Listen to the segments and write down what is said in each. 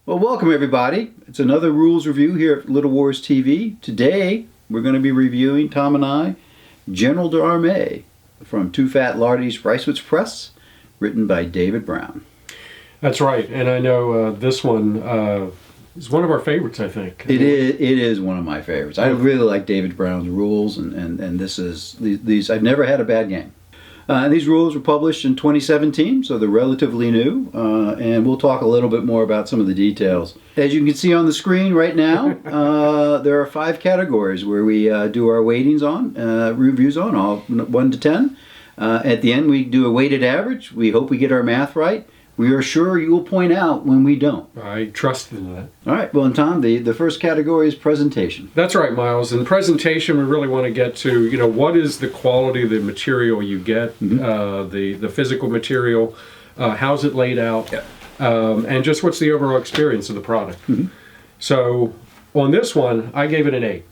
Well, welcome everybody. It's another rules review here at Little Wars TV. Today, we're going to be reviewing, Tom and I, General d'Armée from Too Fat Lardy's Reisswitz Press, written by David Brown. That's right, and I know this one is one of our favorites, I think. It is one of my favorites. I really like David Brown's rules, and this is these. I've never had a bad game. These rules were published in 2017, so they're relatively new, and we'll talk a little bit more about some of the details. As you can see on the screen right now, there are 5 categories where we do our weightings on, reviews on, all 1 to 10. At the end, we do a weighted average. We hope we get our math right. We are sure you will point out when we don't. I trust in that. All right. Well, and Tom, the first category is presentation. That's right, Miles. In presentation, we really want to get to, what is the quality of the material you get, the physical material, how's it laid out, and just what's the overall experience of the product. So on this one, I gave it an 8.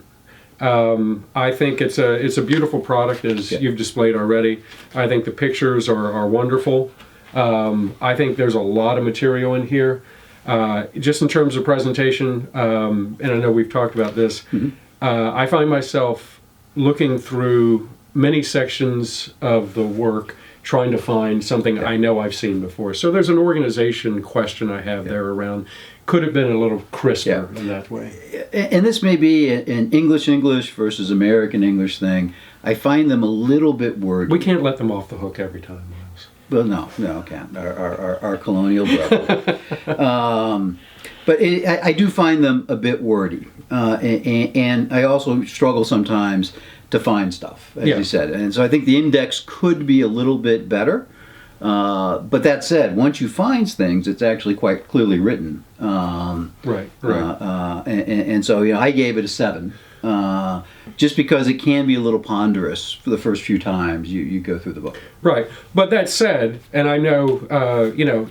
I think it's a beautiful product, as you've displayed already. I think the pictures are wonderful. I think there's a lot of material in here. Just in terms of presentation, and I know we've talked about this, I find myself looking through many sections of the work trying to find something I know I've seen before. So there's an organization question I have there around. Could have been a little crisper in that way. And this may be an English versus American English thing. I find them a little bit wordy. We can't let them off the hook every time, Miles. Well, no, can't. Our colonial brother. But I do find them a bit wordy, and I also struggle sometimes to find stuff, as you said. And so I think the index could be a little bit better. But that said, once you find things, it's actually quite clearly written. Right. And so I gave it a 7. Just because it can be a little ponderous for the first few times you go through the book. Right, but that said, and I know,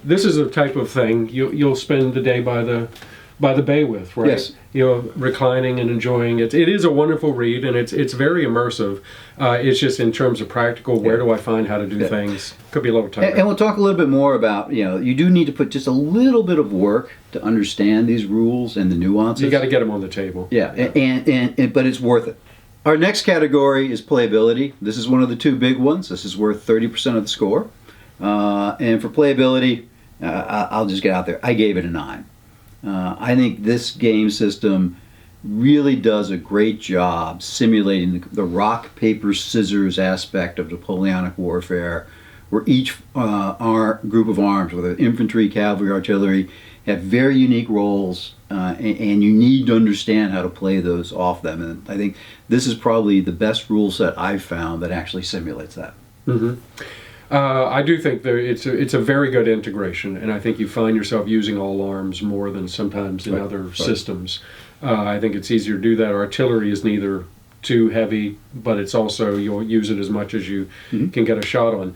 this is a type of thing you'll spend the day by the bay with, right? Yes. Reclining and enjoying it. It is a wonderful read, and it's very immersive. It's just in terms of practical, where do I find how to do things? Could be a little tighter. And we'll talk a little bit more about, you do need to put just a little bit of work to understand these rules and the nuances. You got to get them on the table. Yeah, and but it's worth it. Our next category is playability. This is one of the 2 big ones. This is worth 30% of the score. And for playability, I'll just get out there. I gave it a 9. I think this game system really does a great job simulating the rock, paper, scissors aspect of Napoleonic warfare, where each group of arms, whether infantry, cavalry, artillery, have very unique roles, and you need to understand how to play those off them. And I think this is probably the best rule set I've found that actually simulates that. I do think it's a very good integration, and I think you find yourself using all arms more than sometimes in other systems. I think it's easier to do that. Artillery is neither too heavy, but it's also, you'll use it as much as you can get a shot on.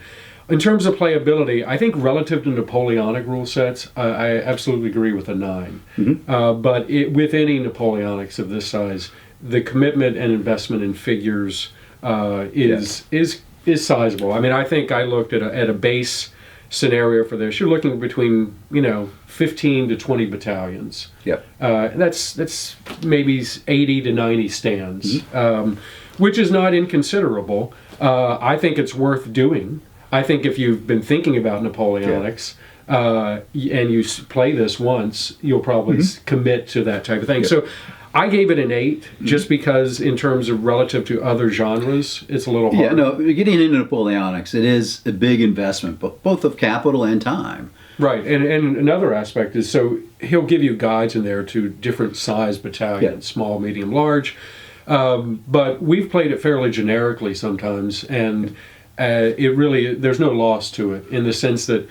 In terms of playability, I think relative to Napoleonic rule sets, I absolutely agree with a 9. But with any Napoleonics of this size, the commitment and investment in figures is sizable. I mean, I think I looked at a base scenario for this. You're looking between 15 to 20 battalions. That's maybe 80 to 90 stands, which is not inconsiderable. I think it's worth doing. I think if you've been thinking about Napoleonics and you play this once, you'll probably commit to that type of thing. So I gave it an 8 just because in terms of relative to other genres, it's a little hard. Yeah, no, getting into Napoleonics, it is a big investment, both of capital and time. Right, and another aspect is, so he'll give you guides in there to different size battalions, small, medium, large. But we've played it fairly generically sometimes, and it really, there's no loss to it in the sense that,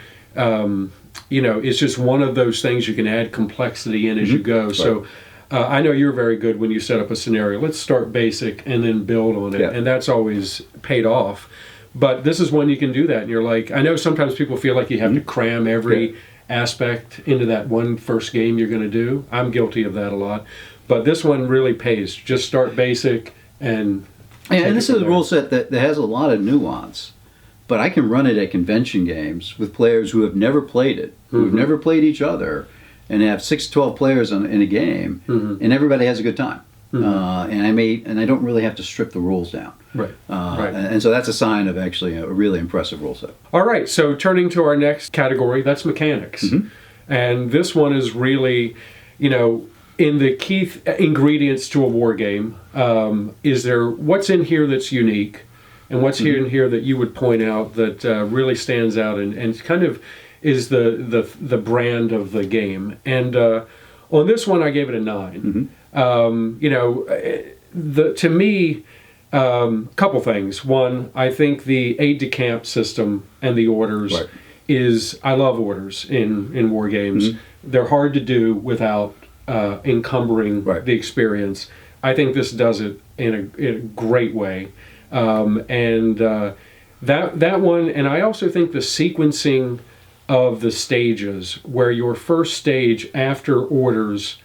it's just one of those things you can add complexity in as you go. So I know you're very good when you set up a scenario. Let's start basic and then build on it, and that's always paid off. But this is one you can do that, and you're like, I know sometimes people feel like you have to cram every aspect into that one first game you're going to do. I'm guilty of that a lot. But this one really pays. Just start basic and this is a rule set that has a lot of nuance. But I can run it at convention games with players who have never played it, who have never played each other, and have 6 to 12 players in a game, and everybody has a good time. And I don't really have to strip the rules down. Right. And so that's a sign of actually a really impressive rule set. All right, so turning to our next category, that's mechanics. And this one is really, in the key ingredients to a war game, is there what's in here that's unique, and what's here in here that you would point out that really stands out and kind of is the brand of the game. And on this one, I gave it a 9. To me, couple things. One, I think the aide-de-camp system and the orders I love orders in war games. They're hard to do without encumbering the experience. I think this does it in a great way. That one, and I also think the sequencing of the stages, where your first stage after orders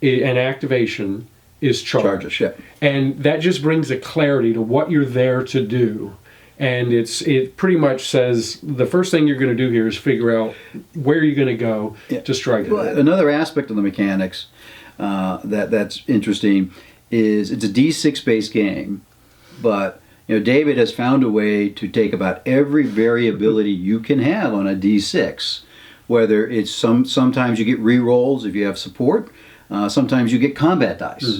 and activation is charge. And that just brings a clarity to what you're there to do. And it pretty much says the first thing you're going to do here is figure out where you're going to go to strike it. Well, another aspect of the mechanics that's interesting is it's a D6 based game, but David has found a way to take about every variability you can have on a D6, whether it's sometimes you get re-rolls if you have support. Sometimes you get combat dice,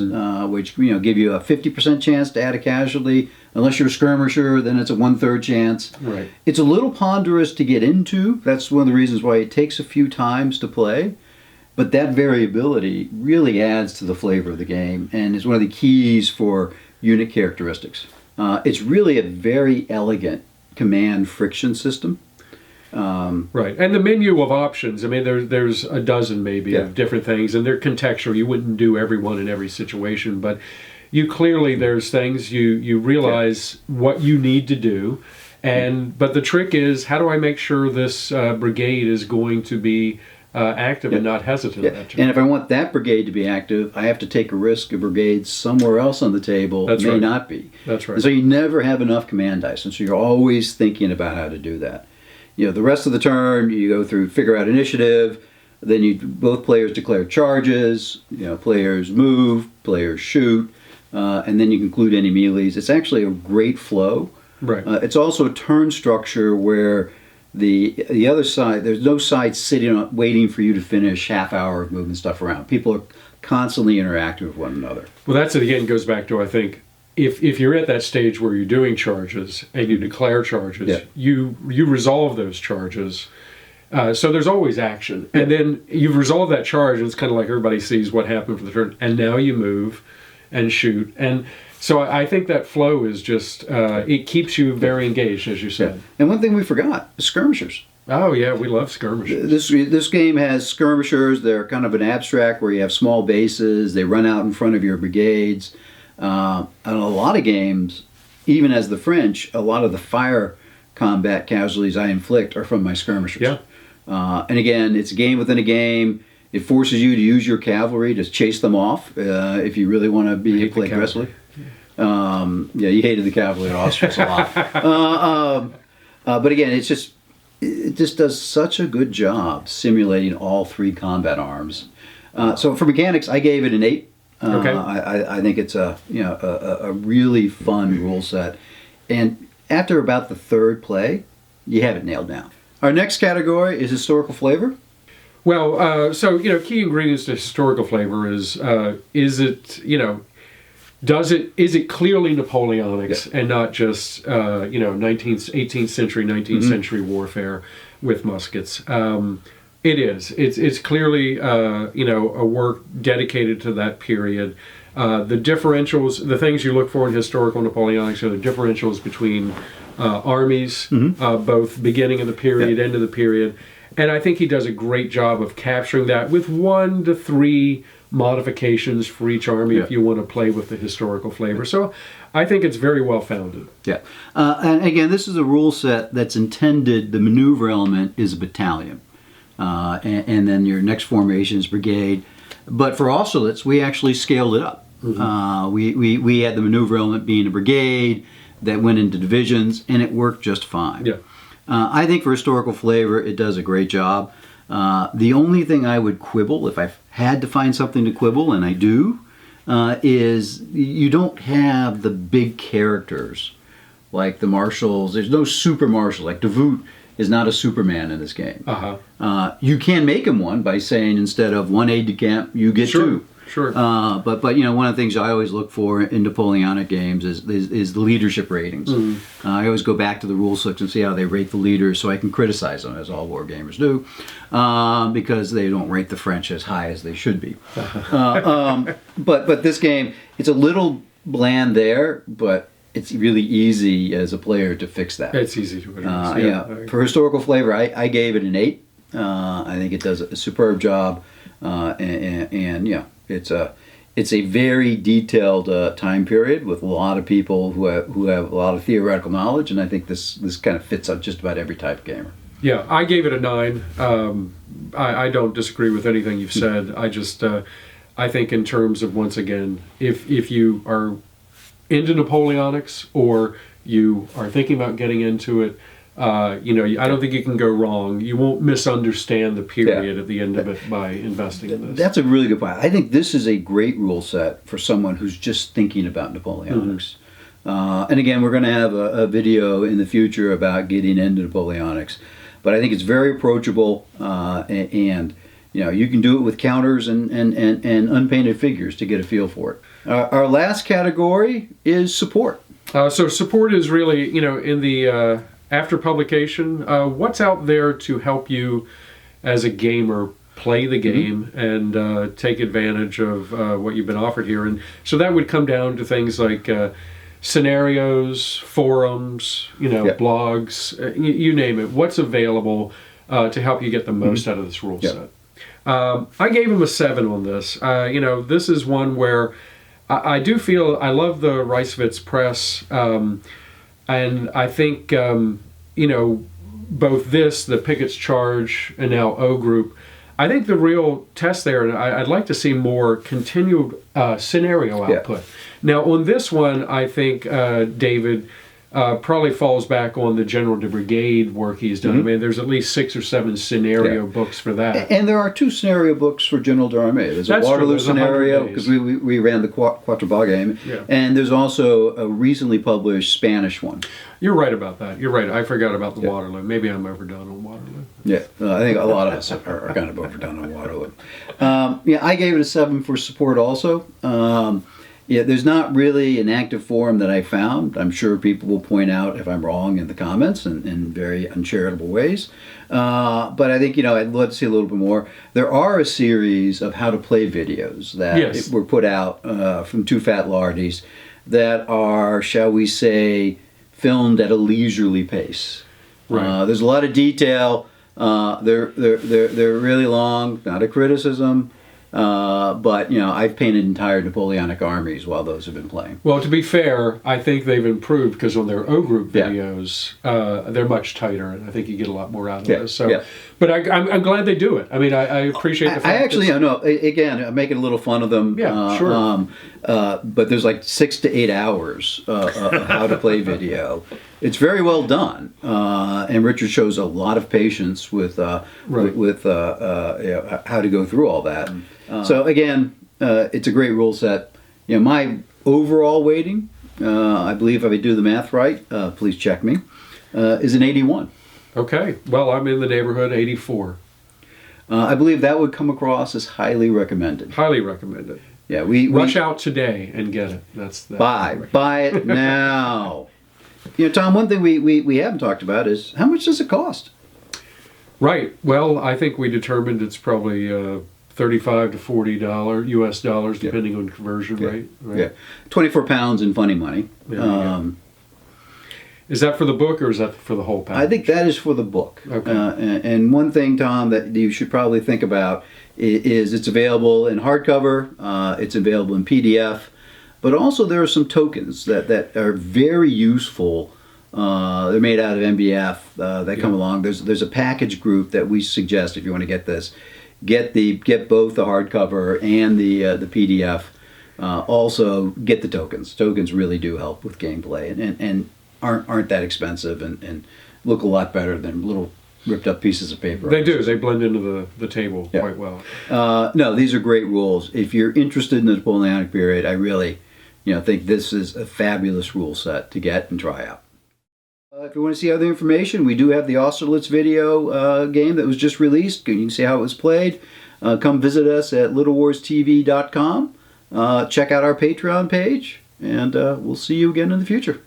which give you a 50% chance to add a casualty. Unless you're a skirmisher, then it's a 1/3 chance. Right. It's a little ponderous to get into. That's one of the reasons why it takes a few times to play. But that variability really adds to the flavor of the game and is one of the keys for unit characteristics. It's really a very elegant command friction system. Right, and the menu of options, I mean, there's a dozen maybe of different things, and they're contextual. You wouldn't do every one in every situation, but you clearly, there's things you realize what you need to do, but the trick is, how do I make sure this brigade is going to be active and not hesitant? And if I want that brigade to be active, I have to take a risk a brigade somewhere else on the table may not be. That's right. And so you never have enough command dice, and so you're always thinking about how to do that. The rest of the turn, you go through, figure out initiative, then both players declare charges, players move, players shoot, and then you conclude any melees. It's actually a great flow. Right. It's also a turn structure where the other side, there's no side sitting waiting for you to finish half hour of moving stuff around. People are constantly interacting with one another. Well, that's it again, goes back to, I think, if you're at that stage where you're doing charges and you declare charges, you resolve those charges. So there's always action. And then you've resolved that charge, and it's kind of like everybody sees what happened for the turn, and now you move and shoot. And so I think that flow is just, it keeps you very engaged, as you said. And one thing we forgot, skirmishers. Oh, yeah, we love skirmishers. This game has skirmishers. They're kind of an abstract where you have small bases. They run out in front of your brigades. And a lot of games, even as the French, a lot of the fire combat casualties I inflict are from my skirmishers. Yeah. And again, it's a game within a game. It forces you to use your cavalry to chase them off if you really want to play aggressively. You hated the cavalry at Austerlitz a lot. But again, it just does such a good job simulating all 3 combat arms. So for mechanics, I gave it an 8. I think it's a really fun rule set, and after about the 3rd play, you have it nailed down. Our next category is historical flavor. Well, so key ingredients to historical flavor is it clearly Napoleonics and not just 18th century, 19th century warfare with muskets. It is. It's clearly a work dedicated to that period. The differentials, the things you look for in historical Napoleonics are the differentials between armies, both beginning of the period, end of the period, and I think he does a great job of capturing that with 1 to 3 modifications for each army if you want to play with the historical flavor. So I think it's very well founded. Yeah. And again, this is a rule set that's intended, the maneuver element is a battalion. And then your next formation is brigade. But for Austerlitz, we actually scaled it up. We had the maneuver element being a brigade that went into divisions, and it worked just fine. Yeah. I think for historical flavor, it does a great job. The only thing I would quibble, if I had to find something to quibble, and I do, is you don't have the big characters like the marshals. There's no super marshal. Like Devoot is not a Superman in this game. You can make him one by saying instead of one aide de camp, you get two. Sure. But one of the things I always look for in Napoleonic games is the leadership ratings. I always go back to the rule books and see how they rate the leaders, so I can criticize them, as all war gamers do, because they don't rate the French as high as they should be. But this game, it's a little bland there, but it's really easy as a player to fix that. It's easy to address. For historical flavor, I gave it an 8. I think it does a superb job, and it's a very detailed time period with a lot of people who have a lot of theoretical knowledge, and I think this kind of fits on just about every type of gamer. Yeah, I gave it a 9. I don't disagree with anything you've said. I just I think in terms of, once again, if you are into Napoleonics or you are thinking about getting into it, I don't think you can go wrong. You won't misunderstand the period at the end of it by investing in this. That's a really good point. I think this is a great rule set for someone who's just thinking about Napoleonics. And again, we're going to have a video in the future about getting into Napoleonics. But I think it's very approachable, and you can do it with counters and unpainted figures to get a feel for it. Our last category is support. So support is really, in the after publication, what's out there to help you as a gamer play the game and take advantage of what you've been offered here. And so that would come down to things like scenarios, forums, blogs, you name it. What's available to help you get the most out of this rule set? I gave him a 7 on this. This is one where I do feel I love the Reisswitz Press, and I think both this, the Pickett's Charge, and now O Group. I think the real test there, and I'd like to see more continued scenario output. Now on this one, I think David probably falls back on the General de Brigade work he's done. I mean, there's at least 6 or 7 scenario books for that. And there are 2 scenario books for General d'Armée. There's a Waterloo scenario, because we ran the Quatre game, and there's also a recently published Spanish one. You're right about that. You're right. I forgot about the Waterloo. Maybe I'm overdone on Waterloo. I think a lot of us are kind of overdone on Waterloo. I gave it a 7 for support also. There's not really an active forum that I found. I'm sure people will point out if I'm wrong in the comments in very uncharitable ways. But I think, I'd love to see a little bit more. There are a series of how to play videos that were put out from 2 fat lardies that are, shall we say, filmed at a leisurely pace. There's a lot of detail. They're really long, not a criticism. But I've painted entire Napoleonic armies while those have been playing. Well, to be fair, I think they've improved because on their O Group videos, they're much tighter, and I think you get a lot more out of this. So, but I'm glad they do it. I mean, I appreciate the fact. I actually, again, I'm making a little fun of them. Sure. But there's like 6 to 8 hours of how to play video. It's very well done, and Richard shows a lot of patience with how to go through all that. So again, it's a great rule set. My overall weighting, I believe if I do the math right, please check me, is an 81. Okay, well, I'm in the neighborhood, 84. I believe that would come across as highly recommended. Highly recommended. Yeah, we rush out today and get it. That's buy it now. Tom, one thing we haven't talked about is how much does it cost? Right. Well, I think we determined it's probably $35 to $40 US dollars, depending on conversion rate. Right? Yeah, 24 pounds in funny money. Is that for the book or is that for the whole package? I think that is for the book. Okay. And one thing, Tom, that you should probably think about is it's available in hardcover. It's available in PDF. But also there are some tokens that are very useful. They're made out of MBF that come along. There's a package group that we suggest if you want to get this. Get both the hardcover and the PDF. Also get the tokens. Tokens really do help with gameplay and aren't that expensive and look a lot better than little ripped up pieces of paper. They do. They blend into the table Yeah. quite well. No, these are great rules. If you're interested in the Napoleonic period, I really, think this is a fabulous rule set to get and try out. If you want to see other information, we do have the Austerlitz video game that was just released. You can see how it was played. Come visit us at littlewarstv.com. Check out our Patreon page, and we'll see you again in the future.